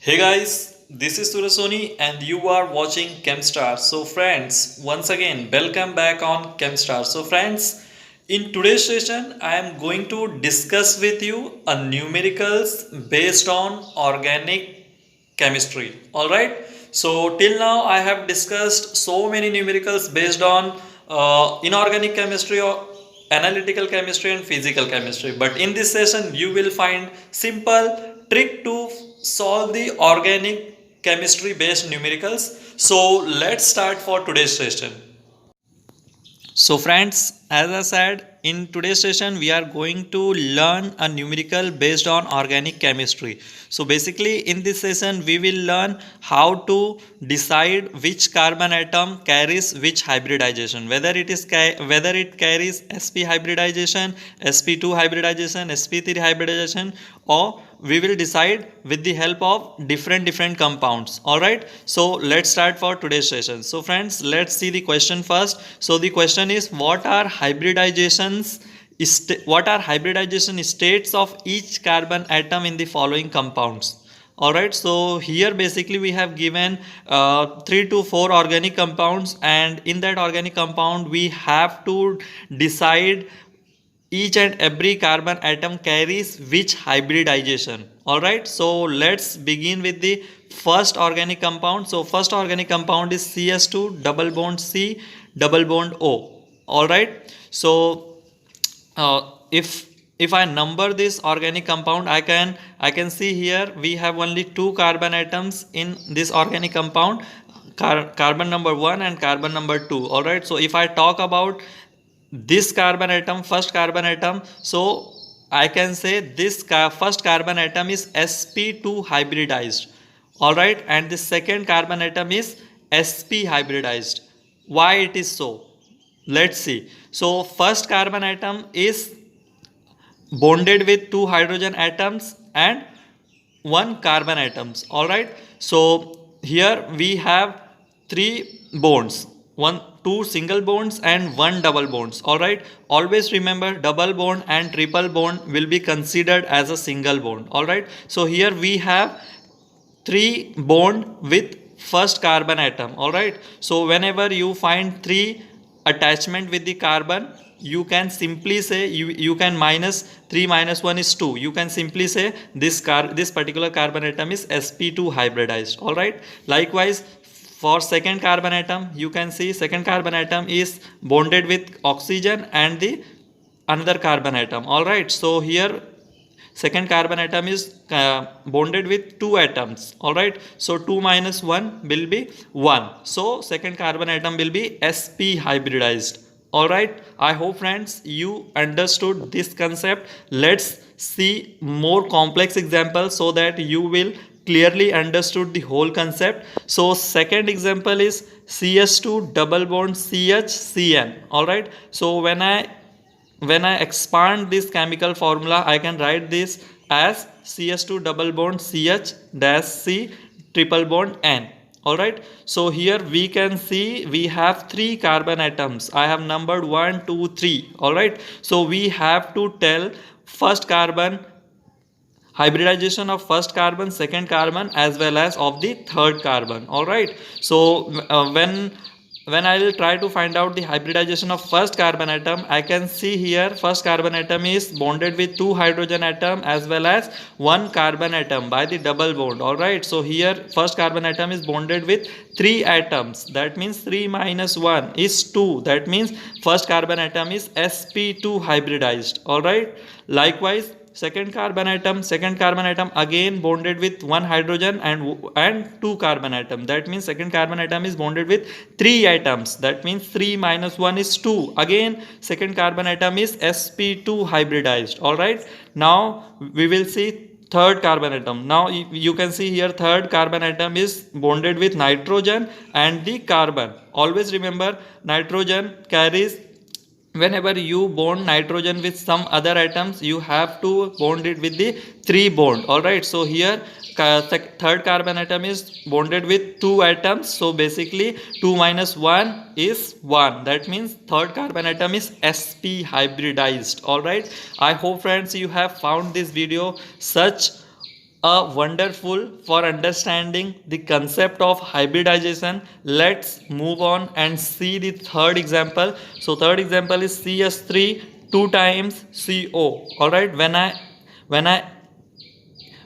Hey guys, this is Surasoni and you are watching Chemstar. So friends, once again, welcome back on Chemstar. So friends, in today's session, I am going to discuss with you a numericals based on organic chemistry. Alright, so till now I have discussed so many numericals based on inorganic chemistry or analytical chemistry and physical chemistry, but in this session you will find simple trick to solve the organic chemistry based numericals. So let's start for today's session. So friends, as I said, in today's session we are going to learn a numerical based on organic chemistry. So basically in this session we will learn how to decide which carbon atom carries which hybridization, whether it carries sp hybridization, sp2 hybridization, sp3 hybridization, or we will decide with the help of different compounds. All right, so let's start for today's session. So friends, let's see the question first. So the question is, what are hybridization states of each carbon atom in the following compounds? All right, so here basically we have given 3 to 4 organic compounds, and in that organic compound we have to decide each and every carbon atom carries which hybridization. All right, so let's begin with the first organic compound. So first organic compound is cs2 double bond c double bond o. All right, so if I number this organic compound, I can see here we have only 2 carbon atoms in this organic compound, carbon number 1 and carbon number 2. All right, so if I talk about this carbon atom, first carbon atom, so I can say this first carbon atom is sp2 hybridized. All right, and the second carbon atom is sp hybridized. Why it is so? Let's see. So first carbon atom is bonded with 2 hydrogen atoms and 1 carbon atoms. All right, so here we have 3 bonds, 2 single bonds and 1 double bonds. All right, always remember double bond and triple bond will be considered as a single bond. All right, so here we have 3 bond with first carbon atom. All right, so whenever you find 3 attachment with the carbon, you can simply say you can minus 3 minus 1 is 2. You can simply say this particular carbon atom is sp2 hybridized. All right, likewise for second carbon atom, you can see second carbon atom is bonded with oxygen and the another carbon atom. All right, so here second carbon atom is bonded with 2 atoms. All right, so 2 minus 1 will be 1, so second carbon atom will be sp hybridized. All right, I hope friends you understood this concept. Let's see more complex examples so that you will clearly understood the whole concept. So second example is cs2 double bond CH All right, so when I expand this chemical formula, I can write this as cs2 double bond CH dash C triple bond N. All right, so here we can see we have 3 carbon atoms. I have numbered 1 2 3. All right, so we have to tell first carbon hybridization of first carbon, second carbon, as well as of the third carbon. All right, so when I will try to find out the hybridization of first carbon atom, I can see here first carbon atom is bonded with 2 hydrogen atom as well as 1 carbon atom by the double bond. All right, so here first carbon atom is bonded with 3 atoms. That means 3 minus 1 is 2. That means first carbon atom is sp2 hybridized. All right, likewise second carbon atom again bonded with 1 hydrogen and 2 carbon atom. That means second carbon atom is bonded with 3 atoms. That means 3 minus 1 is 2. Again second carbon atom is sp2 hybridized. All right, now we will see third carbon atom. Now you can see here third carbon atom is bonded with nitrogen and the carbon. Always remember nitrogen carries, whenever you bond nitrogen with some other atoms, you have to bond it with the 3 bond. All right, so here third carbon atom is bonded with 2 atoms, so basically 2 minus 1 is 1. That means third carbon atom is sp hybridized. All right, I hope friends you have found this video such wonderful for understanding the concept of hybridization. Let's move on and see the third example. So third example is CS3 2 times CO. All right, when I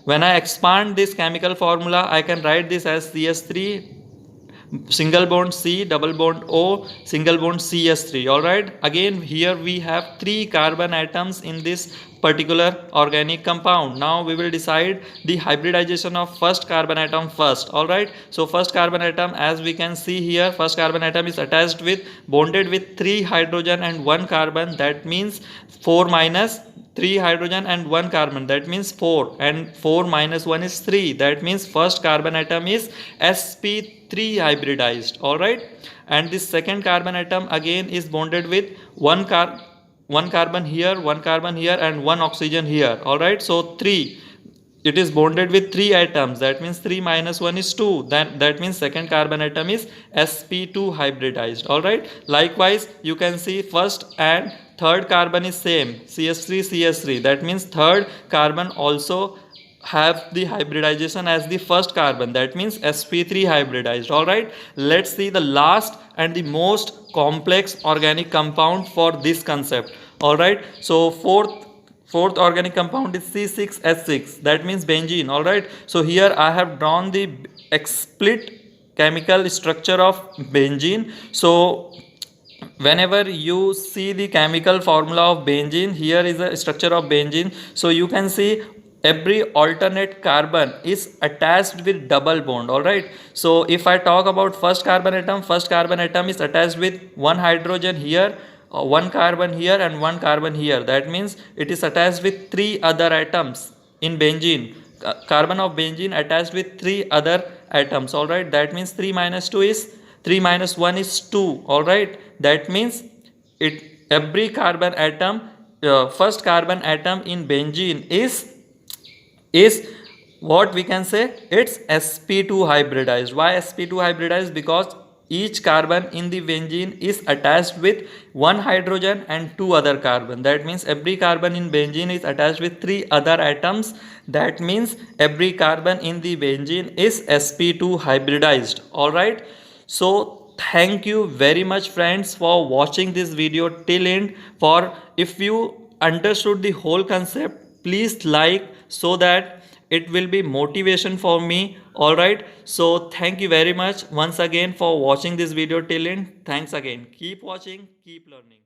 when I expand this chemical formula, I can write this as CS3 single bond C, double bond O, single bond CS3. All right, again here we have three carbon atoms in this particular organic compound. Now we will decide the hybridization of first carbon atom first. All right, so first carbon atom, as we can see here, first carbon atom is attached with, bonded with 3 hydrogen and 1 carbon. That means 4 minus 3 hydrogen and 1 carbon, that means 4, and 4 minus 1 is 3, that means first carbon atom is sp3 hybridized. All right, and this second carbon atom again is bonded with one carbon here, 1 carbon here, and 1 oxygen here. All right, so 3, it is bonded with 3 atoms, that means 3 minus 1 is 2, that means second carbon atom is sp2 hybridized. All right, likewise you can see first and third carbon is same, CS3, that means third carbon also have the hybridization as the first carbon, that means sp3 hybridized. All right, let's see the last and the most complex organic compound for this concept. All right, so fourth organic compound is C6H6, that means benzene. All right, so here I have drawn the split chemical structure of benzene. So whenever you see the chemical formula of benzene, here is a structure of benzene. So you can see every alternate carbon is attached with double bond. All right, so if I talk about first carbon atom is attached with one hydrogen here, one carbon here, and one carbon here. That means it is attached with 3 other atoms in benzene. Carbon of benzene attached with 3 other atoms. All right, that means 3 minus 2 is 3 minus 1 is 2. All right, that means every carbon atom, first carbon atom in benzene is what we can say, it's sp2 hybridized. Why sp2 hybridized? Because each carbon in the benzene is attached with one hydrogen and 2 other carbon. That means every carbon in benzene is attached with 3 other atoms. That means every carbon in the benzene is sp2 hybridized. All right, so thank you very much friends for watching this video till end. For if you understood the whole concept, please like, so that it will be motivation for me. All right, so thank you very much once again for watching this video till end. Thanks again, keep watching, keep learning.